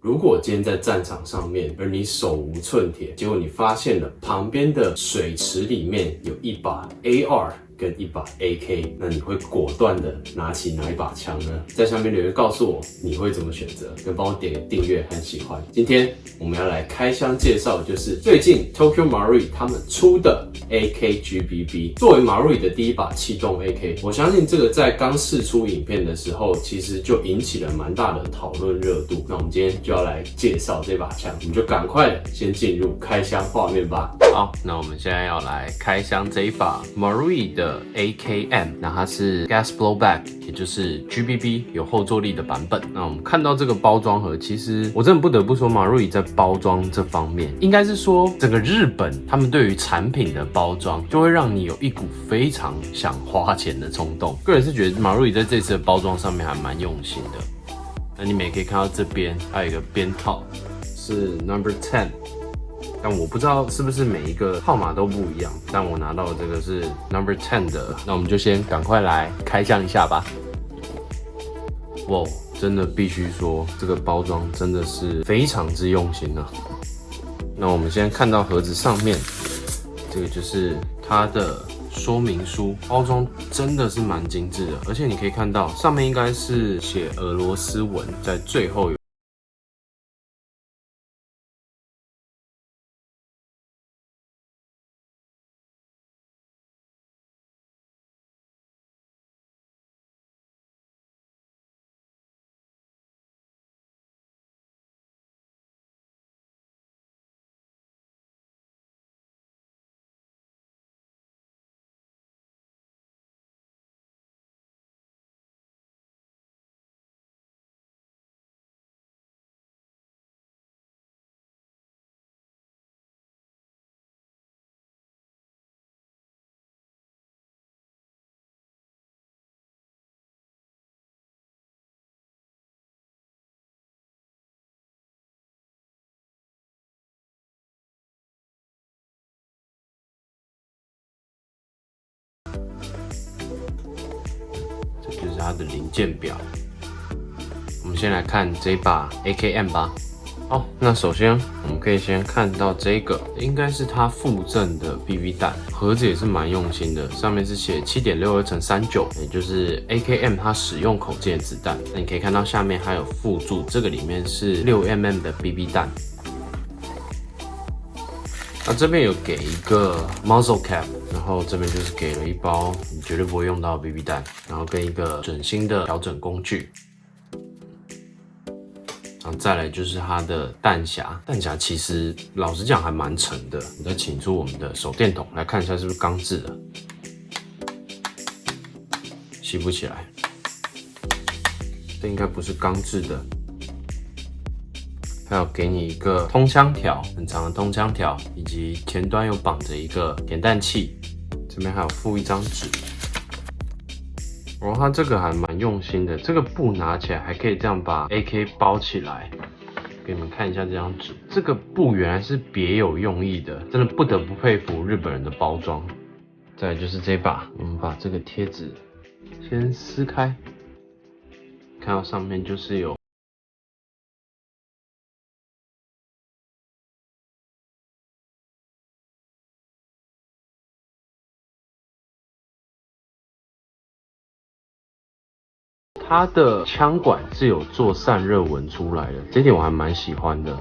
如果今天在战场上面，而你手无寸铁，结果你发现了旁边的水池里面有一把 AR。跟一把 AK， 那你会果断的拿起哪一把枪呢？在下面留言告诉我你会怎么选择，跟帮我点个订阅和喜欢。今天我们要来开箱介绍，就是最近 Tokyo Marui 他们出的 AKGBB， 作为 Marui 的第一把气动 AK， 我相信这个在刚释出影片的时候，其实就引起了蛮大的讨论热度。那我们今天就要来介绍这把枪，我们就赶快的先进入开箱画面吧。好，那我们现在要来开箱这一把 Marui 的AKM， 那它是 Gas Blowback， 也就是 GBB 有后坐力的版本。那我们看到这个包装盒，其实我真的不得不说 Marui 在包装这方面，应该是说整个日本他们对于产品的包装，就会让你有一股非常想花钱的冲动。个人是觉得 Marui 在这次的包装上面还蛮用心的。那你们也可以看到这边还有一个边套是 Number 10。但我不知道是不是每一个号码都不一样，但我拿到的这个是 Number 10的，那我们就先赶快来开箱一下吧。哇，真的必须说，这个包装真的是非常之用心啊。那我们先看到盒子上面，这个就是它的说明书，包装真的是蛮精致的，而且你可以看到上面应该是写俄罗斯文，在最后有。这就是它的零件表。我们先来看这把 AKM 吧。好，那首先我们可以先看到这个，应该是它附赠的 BB 弹，盒子也是蛮用心的，上面是写 7.62×39， 也就是 AKM 它使用口径的子弹。那你可以看到下面还有附注，这个里面是6mm 的 BB 弹。那这边有给一个 muzzle cap， 然后这边就是给了一包你绝对不会用到的 BB 弹，然后跟一个准星的调整工具。然后再来就是它的弹匣，弹匣其实老实讲还蛮沉的。我再请出我们的手电筒来看一下是不是钢制的，吸不起来，这应该不是钢制的。还有给你一个通枪条，很长的通枪条，以及前端有绑着一个点弹器，这边还有附一张纸。然后它这个还蛮用心的，这个布拿起来还可以这样把 AK 包起来，给你们看一下这张纸。这个布原来是别有用意的，真的不得不佩服日本人的包装。再来就是这把，我们把这个贴纸先撕开，看到上面就是有它的枪管是有做散热纹出来的，这点我还蛮喜欢的。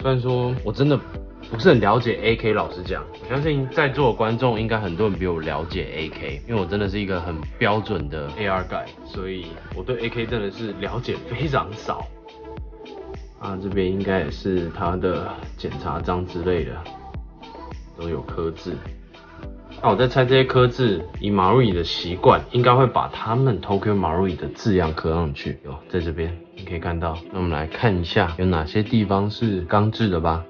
虽然说我真的不是很了解 AK， 老实讲，我相信在座的观众应该很多人比我了解 AK， 因为我真的是一个很标准的 AR guy， 所以我对 AK 真的是了解非常少。啊，这边应该也是它的检查章之类的，都有刻字。那我在猜这些刻字，以 Marui 的习惯，应该会把他们 Tokyo Marui 的字样刻上去。有，在这边你可以看到。那我们来看一下有哪些地方是钢制的吧。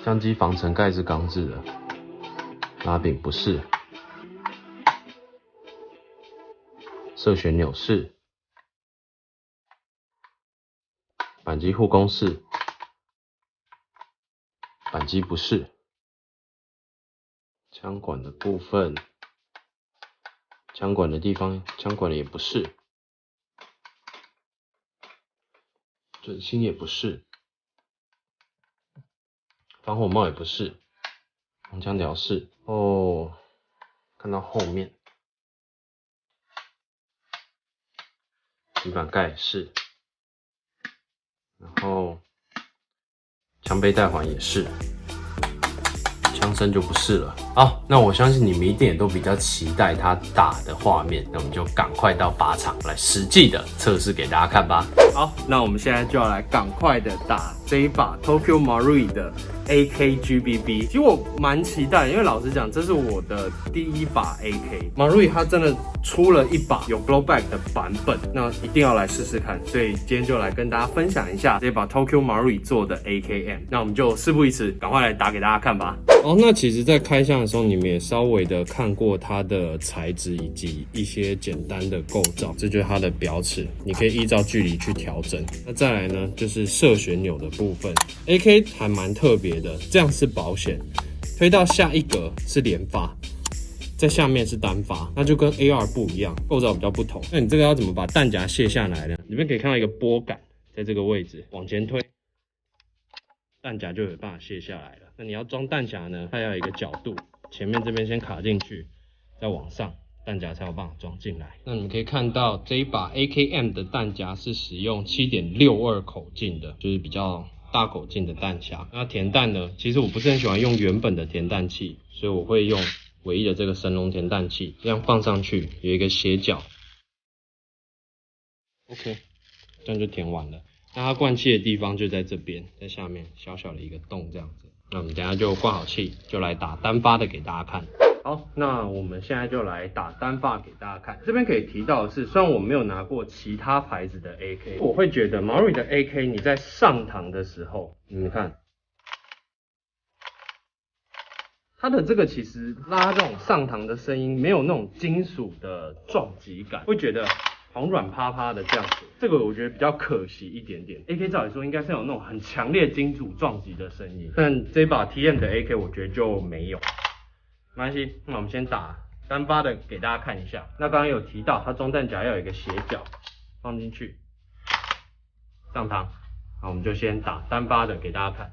相机防尘盖是钢制的，拉柄不是。射旋钮是。扳机护弓是。扳机不是。枪管的部分，枪管的地方，枪管的也不是。准星也不是，防火帽也不是，红枪条是哦，看到后面，底板盖是，然后枪背带环也是。枪身就不是了。好，那我相信你们一定也都比较期待它打的画面，那我们就赶快到靶场来实际的测试给大家看吧。好，那我们现在就要来赶快的打这一把 Tokyo Marui 的 AKGBB。其实我蛮期待，因为老实讲，这是我的第一把 AK Marui， 它真的出了一把有 blowback 的版本，那一定要来试试看。所以今天就来跟大家分享一下这把 Tokyo Marui 做的 AKM。那我们就事不宜迟，赶快来打给大家看吧。哦，那其实，在开箱的时候，你们也稍微的看过它的材质以及一些简单的构造，这就是它的表尺，你可以依照距离去调整。那再来呢，就是射旋钮的部分 ，AK 还蛮特别的，这样是保险，推到下一格是连发，在下面是单发，那就跟 AR 不一样，构造比较不同。那你这个要怎么把弹夹卸下来呢？里面可以看到一个拨杆，在这个位置往前推，弹夹就有办法卸下来了。那你要装弹夹呢，它要有一个角度，前面这边先卡进去，再往上，弹夹才有办法装进来。那你们可以看到这一把 AKM 的弹夹是使用 7.62 口径的，就是比较大口径的弹夹。那填弹呢，其实我不是很喜欢用原本的填弹器，所以我会用唯一的这个神龙填弹器，这样放上去有一个斜角 ，OK， 这样就填完了。那它灌气的地方就在这边，在下面小小的一个洞这样子。那我们等一下就灌好气，就来打单发的给大家看。好，那我们现在就来打单发给大家看。这边可以提到的是，虽然我没有拿过其他牌子的 AK， 我会觉得 Marui 的 AK 你在上膛的时候，你们看，它的这个其实拉这种上膛的声音没有那种金属的撞击感，会觉得好像软趴趴的这样子，这个我觉得比较可惜一点点。AK 照理说应该是有那种很强烈金属撞击的声音，但这把 TM 的 AK 我觉得就没有。没关系，那我们先打单发的给大家看一下。那刚刚有提到它装弹夹要有一个斜角，放进去，上膛。好，我们就先打单发的给大家看。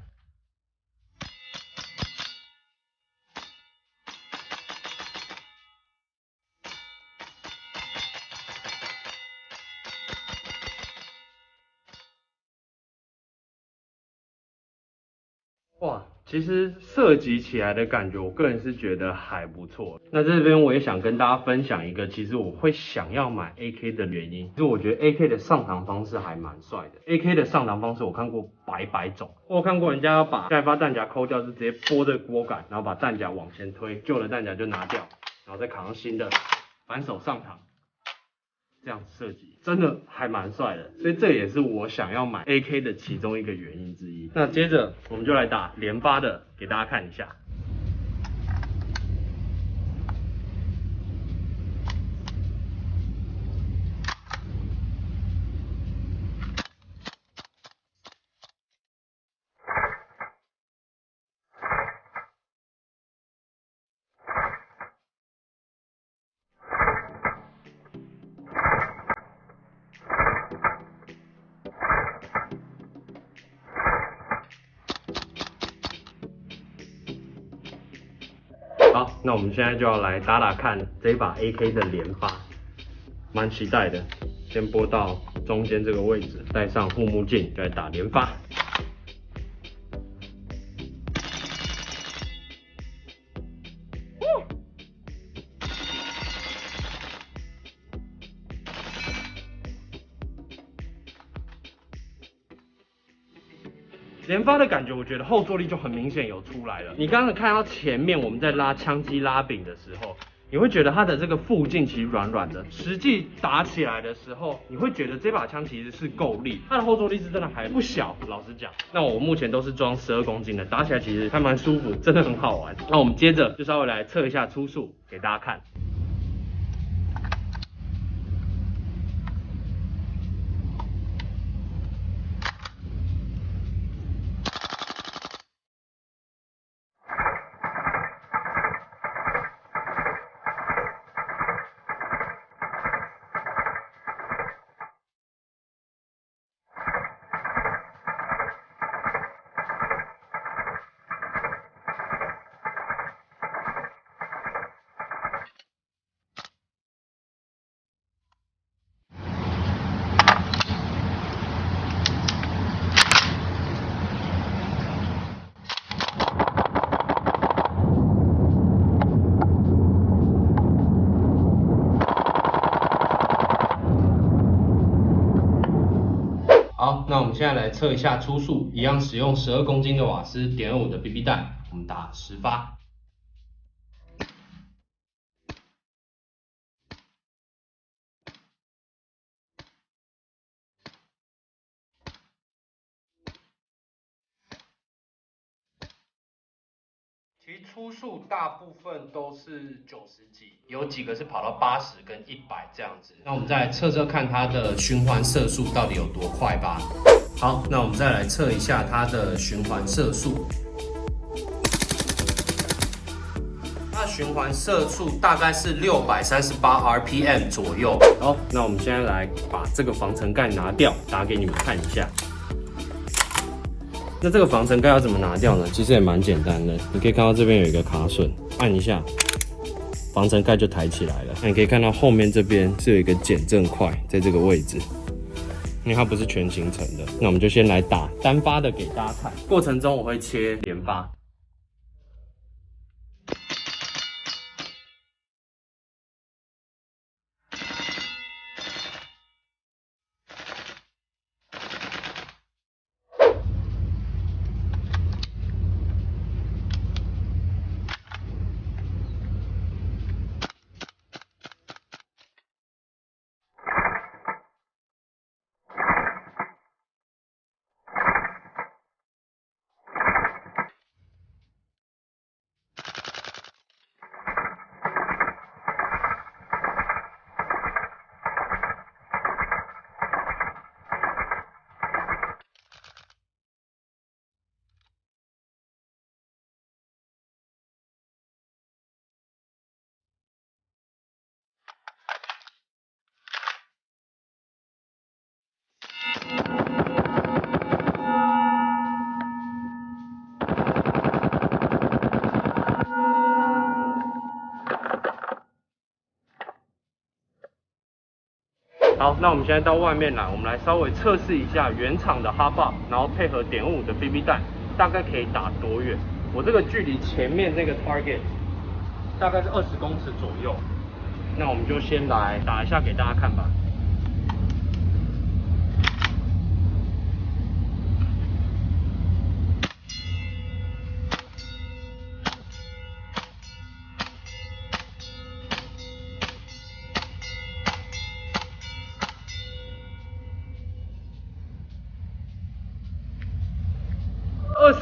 哇，其实射击起来的感觉，我个人是觉得还不错。那这边我也想跟大家分享一个，其实我会想要买 AK 的原因，就是我觉得 AK 的上膛方式还蛮帅的。AK 的上膛方式我看过百种，我有看过人家要把下一发弹夹抠掉，是直接拨这个拨杆，然后把弹夹往前推，旧的弹夹就拿掉，然后再卡上新的，反手上膛。这样射击真的还蛮帅的，所以这也是我想要买 AK 的其中一个原因之一。那接着我们就来打连发的，给大家看一下。好，那我们现在就要来打打看这一把 AK 的连发，蛮期待的。先拨到中间这个位置，戴上护目镜，就来打连发。连发的感觉，我觉得后坐力就很明显有出来了。你刚刚看到前面我们在拉枪机拉柄的时候，你会觉得它的这个附近其实软软的，实际打起来的时候，你会觉得这把枪其实是够力，它的后坐力是真的还不小，老实讲。那我目前都是装12公斤的，打起来其实还蛮舒服，真的很好玩。那我们接着就稍微来测一下初速给大家看。那我们现在来测一下初速，一样使用12公斤的瓦斯.25的 BB 弹，我们打10发。其实初速大部分都是90几，有几个是跑到80跟100这样子。那我们再来测测看它的循环射速到底有多快吧。好，那我们再来测一下它的循环射速。它的循环射速大概是638 RPM 左右。好，那我们现在来把这个防尘盖拿掉，打给你们看一下。那这个防尘盖要怎么拿掉呢？其实也蛮简单的，你可以看到这边有一个卡榫，按一下，防尘盖就抬起来了。那你可以看到后面这边是有一个减震块，在这个位置，因为它不是全形成的。那我们就先来打单发的给大家看，过程中我会切连发。好，那我们现在到外面来，我们来稍微测试一下原厂的 Hub， 然后配合.5的 BB 弹，大概可以打多远？我这个距离前面那个 target 大概是20公尺左右。那我们就先来打一下给大家看吧。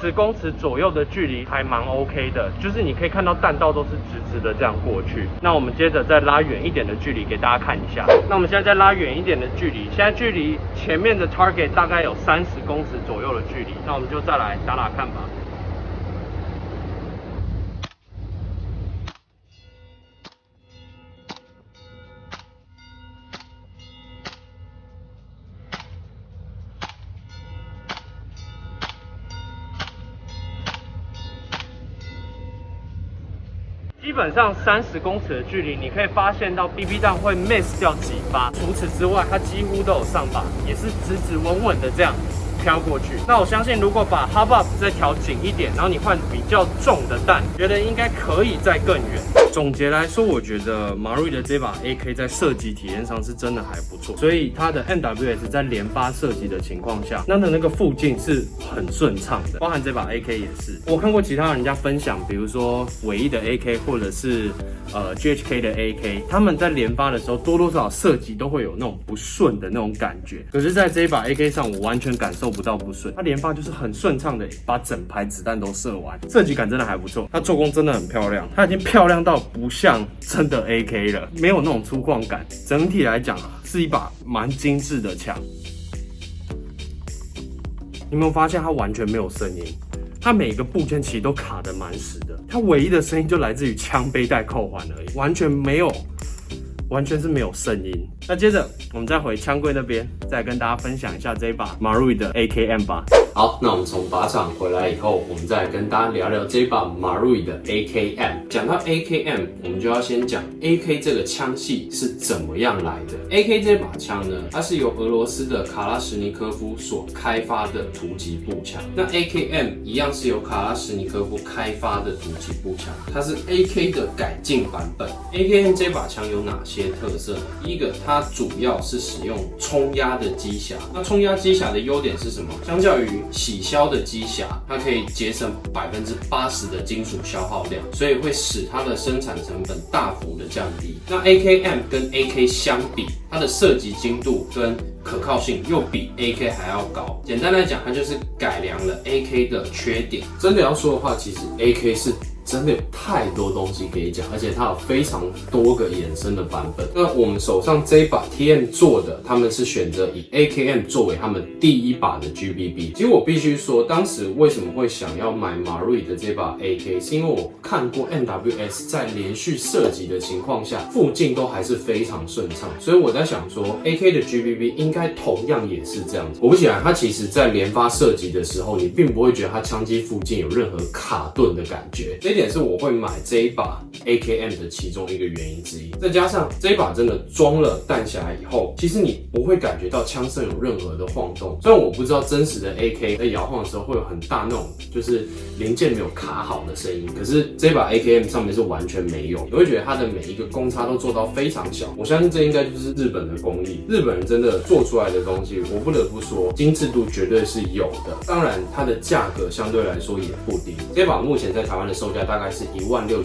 20公尺左右的距离还蛮 OK 的，就是你可以看到弹道都是直直的这样过去。那我们接着再拉远一点的距离给大家看一下。那我们现在再拉远一点的距离，现在距离前面的 target 大概有30公尺左右的距离。那我们就再来打打看吧。基本上30公尺的距离，你可以发现到 BB 弹会 miss 掉几发，除此之外，它几乎都有上靶，也是直直稳稳的这样飘过去。那我相信，如果把 Hub Up 再调紧一点，然后你换比较重的弹，觉得应该可以再更远。总结来说，我觉得 Marui 的这把 AK 在射击体验上是真的还不错，所以它的 MWS 在连发射击的情况下，它的那个附近是很顺畅的，包含这把 AK 也是。我看过其他人家分享，比如说伟毅的 AK 或者是GHK 的 AK， 他们在连发的时候多多少少射击都会有那种不顺的那种感觉，可是在这一把 AK 上，我完全感受不到不顺，它连发就是很顺畅的把整排子弹都射完，射击感真的还不错，它做工真的很漂亮，它已经漂亮到不像真的 AK 了，没有那种粗犷感。整体来讲是一把蛮精致的枪。你有没有发现它完全没有声音？它每一个部件其实都卡得蛮实的，它唯一的声音就来自于枪背带扣环而已，完全是没有声音。那接着我们再回枪柜那边，再跟大家分享一下这一把 Marui 的 AKM 吧。好，那我们从靶场回来以后，我们再来跟大家聊聊这把 Marui 的 AKM。讲到 AKM， 我们就要先讲 AK 这个枪系是怎么样来的。AK 这把枪呢，它是由俄罗斯的卡拉什尼科夫所开发的突击步枪。那 AKM 一样是由卡拉什尼科夫开发的突击步枪，它是 AK 的改进版本。AKM 这把枪有哪些特色呢？第一个，它它主要是使用冲压的机匣。那冲压机匣的优点是什么？相较于洗削的机匣，它可以节省80%的金属消耗量，所以会使它的生产成本大幅的降低。那 AKM 跟 AK 相比，它的射击精度跟可靠性又比 AK 还要高。简单来讲，它就是改良了 AK 的缺点。真的要说的话，其实 AK 是真的有太多东西可以讲，而且它有非常多个衍生的版本。那我们手上这一把 TM 做的，他们是选择以 AKM 作为他们第一把的 GBB。其实我必须说，当时为什么会想要买 Marui 的这把 AK， 是因为我看过 NWS 在连续射击的情况下，附近都还是非常顺畅，所以我在想说 AK 的 GBB 应该同样也是这样子。果不其然，它其实在连发射击的时候，你并不会觉得它枪机附近有任何卡顿的感觉。这一点是我会买这一把 AKM 的其中一个原因之一。再加上这一把真的装了弹匣以后，其实你不会感觉到枪身有任何的晃动。虽然我不知道真实的 AK 在摇晃的时候会有很大那种就是零件没有卡好的声音，可是这把 AKM 上面是完全没有，你会觉得它的每一个公差都做到非常小。我相信这应该就是日本的工艺，日本人真的做出来的东西，我不得不说精致度绝对是有的。当然它的价格相对来说也不低，这把目前在台湾的售价大概是16500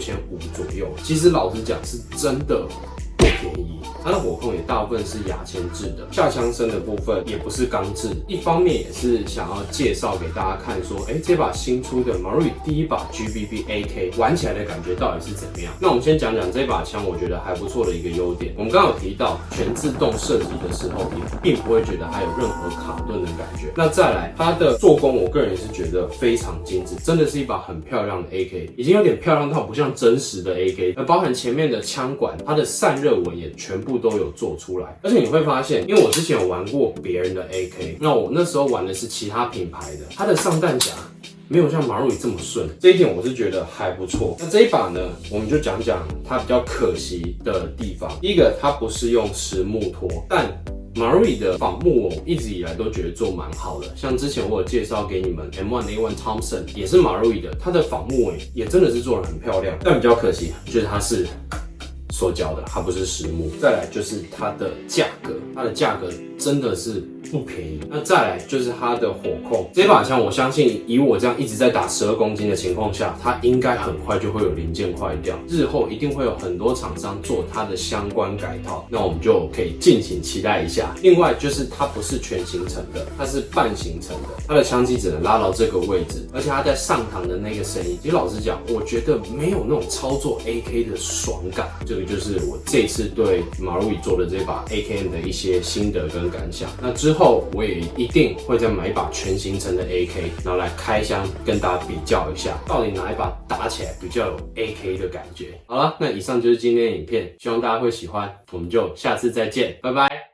左右。其实老实讲是真的不便宜，它的火控也大部分是亚铅制的，下枪身的部分也不是钢制。一方面也是想要介绍给大家看说，这把新出的 Marui 第一把 GBB AK 玩起来的感觉到底是怎么样。那我们先讲讲这把枪我觉得还不错的一个优点。我们刚刚有提到全自动射击的时候，你并不会觉得它有任何卡顿的感觉。那再来它的做工，我个人也是觉得非常精致，真的是一把很漂亮的 AK， 已经有点漂亮到不像真实的 AK， 而包含前面的枪管，它的散热纹也全部都有做出来。而且你会发现，因为我之前有玩过别人的 AK， 那我那时候玩的是其他品牌的，它的上弹匣没有像 Marui 这么顺，这一点我是觉得还不错。那这一把呢，我们就讲讲它比较可惜的地方。第一个，它不是用实木托，但Marui 的仿木我一直以来都觉得做蛮好的，像之前我有介绍给你们 M1A1 Thompson 也是 Marui 的，它的仿木尾也真的是做得很漂亮，但比较可惜就是它是塑胶的，它不是实木。再来就是它的价格，它的价格真的是不便宜。那再来就是它的火控，这把枪我相信以我这样一直在打12公斤的情况下，它应该很快就会有零件坏掉，日后一定会有很多厂商做它的相关改套，那我们就可以敬请期待一下。另外就是它不是全行程的，它是半行程的，它的枪机只能拉到这个位置，而且它在上膛的那个声音，其实老实讲，我觉得没有那种操作 AK 的爽感。这个就是我这次对 Marui 做的这把 AKM 的一些心得跟感想。那之后我也一定会再买一把全行程的 AK， 然后来开箱跟大家比较一下，到底哪一把打起来比较有 AK 的感觉。好了，那以上就是今天的影片，希望大家会喜欢，我们就下次再见，拜拜。